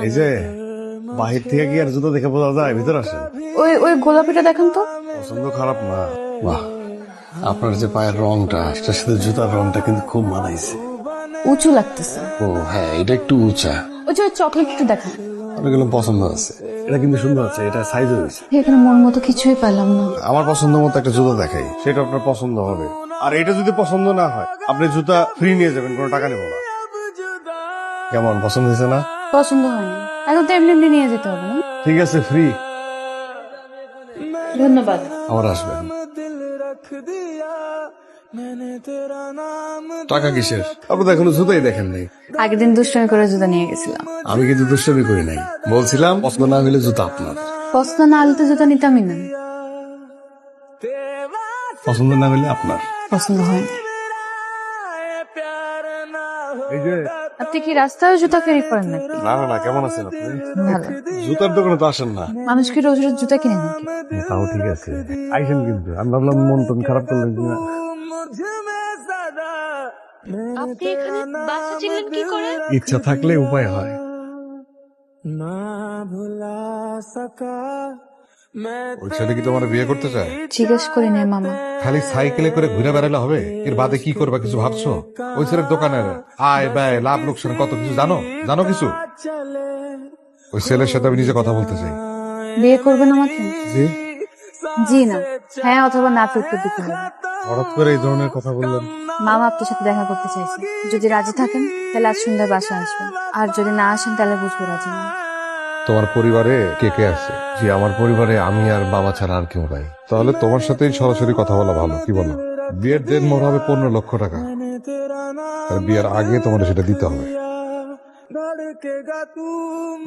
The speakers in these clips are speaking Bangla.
এই যে বাহির থেকে কি আর জুতো দেখে বোঝা যায়, ভিতর আসেন। ওই ওই গোলাপিটা দেখেন তো। পছন্দ খারাপ না। বাহ, আপনার যে পায়ের রংটা, সেটার সাথে জুতার রংটা কিন্তু খুব মানাইছে। উঁচু লাগতেছে। ও হ্যাঁ, এটা একটু উঁচা। ওই যে চকলেট একটু দেখান। অনেকগুলো পছন্দ আছে। এটা কিন্তু সুন্দর আছে, এটা সাইজ হয়েছে। এখানে মন মতো কিছুই পেলাম না। আমার পছন্দ মতো একটা জুতো দেখাই, সেটা আপনার পছন্দ হবে। আর এটা যদি পছন্দ না হয়, আপনি জুতা ফ্রি নিয়ে যাবেন, কোনো টাকা নেব না। কেমন, পছন্দ হয়েছে না? পছন্দ হয়নি, এখন তো এমনি এমনি নিয়ে যেতে হবে না। ঠিক আছে, ফ্রি। ধন্যবাদ। আবার আসবেন। টাকা কিসের? আপনি তো এখনো জুতাই দেখেন নাই। আগের দিন দুষ্টামি করে জুতা নিয়ে গেছিলাম। আমি কিন্তু দুষ্টামি করি নাই, বলছিলাম পছন্দ না হইলে জুতা আপনার। পছন্দ না হলে তো জুতা নিতামই না। পছন্দ না হইলে আপনার। পছন্দ হয়নি। এই যে, আপনি কি রাস্তায় জুতা ফেরি করেন নাকি? না না না, কেমন আছেন আপনি? ভালো। জুতার দোকানে তো আসেন না। মানুষ কি রোজ রোজ জুতা কিনে নাকি? তাও ঠিক আছে, আইসেন কিন্তু। আমি ভাবলাম মন টন খারাপ করলেন কিনা। আপনি এখানে বাচ্চা ছিলেন কি করে? ইচ্ছা থাকলে উপায় হয়। ওই ছেলে কি তোমার বিয়ে করতে চায়? জিজ্ঞেস করি নাই মামা। খালি সাইকেলে করে ঘুরে বেড়ালে হবে? এর বাদে কি করবা কিছু ভাবছো? ওই ছেলের দোকানের আয় ব্যয় লাভ লোকসান কত কিছু জানো? জানো কিছু? ওই ছেলের সাথে আমি নিজে কথা বলতে চাই। বিয়ে করবেন আমাকে? জি। জি না, হ্যাঁ অথবা না, তো উত্তর দিতে হবে। হঠাৎ করে এই ধরনের কথা বললেন? মামা আপনার সাথে দেখা করতে চাইছে। যদি রাজি থাকেন তাহলে আজ সন্ধ্যায় বাসা আসবেন, আর যদি না আসেন তাহলে বুঝবো রাজি না। তোমার পরিবারে কে কে আছে? জি, আমার পরিবারে আমি আর বাবা ছাড়া আর কেউ নাই। তাহলে তোমার সাথেই সরাসরি কথা বলা ভালো, কি বলো? বিয়ের দেন মোট হবে 15 লক্ষ টাকা। আর বিয়ের আগে তোমার সেটা দিতে হবে।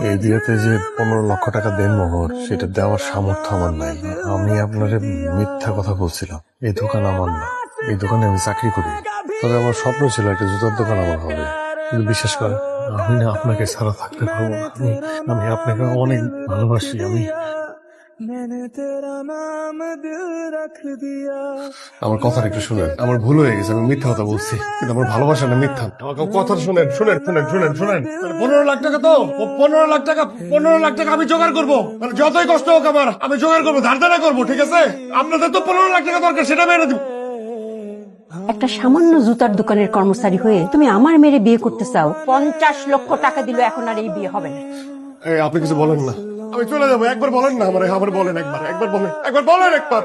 এই বিয়েতে যে 15 লক্ষ টাকা দেন মোহর, সেটা দেওয়ার সামর্থ্য আমার নাই। আমি আপনারে মিথ্যা কথা বলছিলাম। এই দোকান আমার না, এই দোকানে আমি চাকরি করি। তবে আমার স্বপ্ন ছিল একটা জুতার দোকান আমার হবে। কিন্তু বিশ্বাস করেন, আমি না আপনাকে ছাড়া থাকতে পারবো না। আমি আপনাকে অনেক ভালোবাসি। আমার কথাটা একটু শুনেন। আমার ভুল হয়ে গেছে, আমি মিথ্যা কথা বলছি, কিন্তু আমার ভালোবাসা না মিথ্যা। আমার কথা শুনেন, শুনেন শুনেন শুনেন শুনেন। 15 লাখ টাকা তো 15 লাখ টাকা, 15 লাখ টাকা আমি জোগাড় করবো। মানে যতই কষ্ট হোক আমার, আমি জোগাড় করবো, ধার ধারা করবো, ঠিক আছে? আপনাদের তো 15 লাখ টাকা দরকার, সেটা মেরে দিব। একটা সামান্য জুতার দোকানের কর্মচারী হয়ে তুমি আমার মেয়েরে বিয়ে করতে চাও? 50 লক্ষ টাকা দিল, এখন আর এই বিয়ে হবে না। এই, আপনি কিছু বলেন না, আমি চলে যাবো। একবার বলেন না আমার, আবার বলেন একবার, একবার বলেন, একবার বলেন একবার।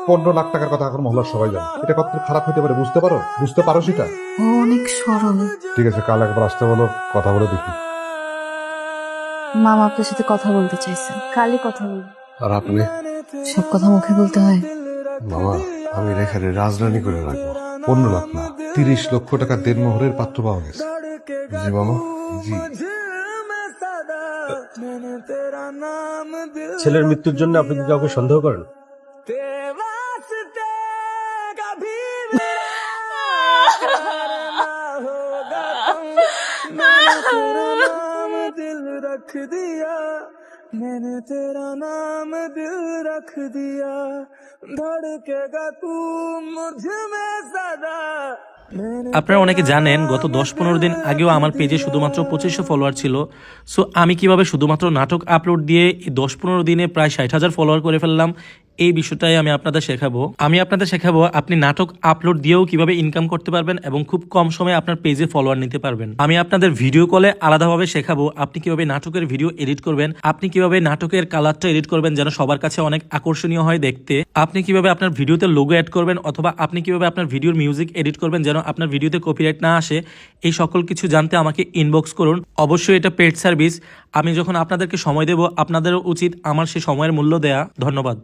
15 লাখ টাকার কথা এখন মহল্লার সবাই জানে। এটা কত খারাপ হতে পারে বুঝতে পারো? বুঝতে পারো সেটা? ও অনেক সরল। ঠিক আছে, কাল একবার আসতে বলো, কথা বলে দেখি। মামা আপনার সাথে কথা বলতে চাইছেন, কালই কথা বলবো। আর আপনি? সব কথা মুখে বলতে হয়। মামা, আমি রেখারে রাজরানী করে রাখবো। 15 লাখ না, 30 লক্ষ টাকা দেনমোহরের পাত্র পাওয়া গেছে। জি মামা, জি। ছেলের মৃত্যুর জন্য আপনি কি কাউকে সন্দেহ করেন? আপনারা অনেকে জানেন গত 10-15 দিন আগেও আমার পেজে শুধুমাত্র 2500 ফলোয়ার ছিল। সো আমি কিভাবে শুধুমাত্র নাটক আপলোড দিয়ে এই 10-15 দিনে প্রায় 60,000 ফলোয়ার করে ফেললাম, এই বিষয়টাই আমি আপনাদের শেখাবো। আপনি নাটক আপলোড দিয়েও কিভাবে ইনকাম করতে পারবেন এবং খুব কম সময়ে আপনার পেজে ফলোয়ার নিতে পারবেন। আমি আপনাদের ভিডিও কলে আলাদাভাবে শেখাবো আপনি কিভাবে নাটকের ভিডিও এডিট করবেন, আপনি কিভাবে নাটকের কালারটা এডিট করবেন যেন সবার কাছে অনেক আকর্ষণীয় হয় দেখতে, আপনি কিভাবে আপনার ভিডিওতে লোগো অ্যাড করবেন, অথবা আপনি কিভাবে আপনার ভিডিওর মিউজিক এডিট করবেন যেন আপনার ভিডিওতে কপিরাইট না আসে। এই সকল কিছু জানতে আমাকে ইনবক্স করুন। অবশ্যই এটা পেড সার্ভিস। আমি যখন আপনাদেরকে সময় দেব, আপনাদেরও উচিত আমার সেই সময়ের মূল্য দেয়া। ধন্যবাদ।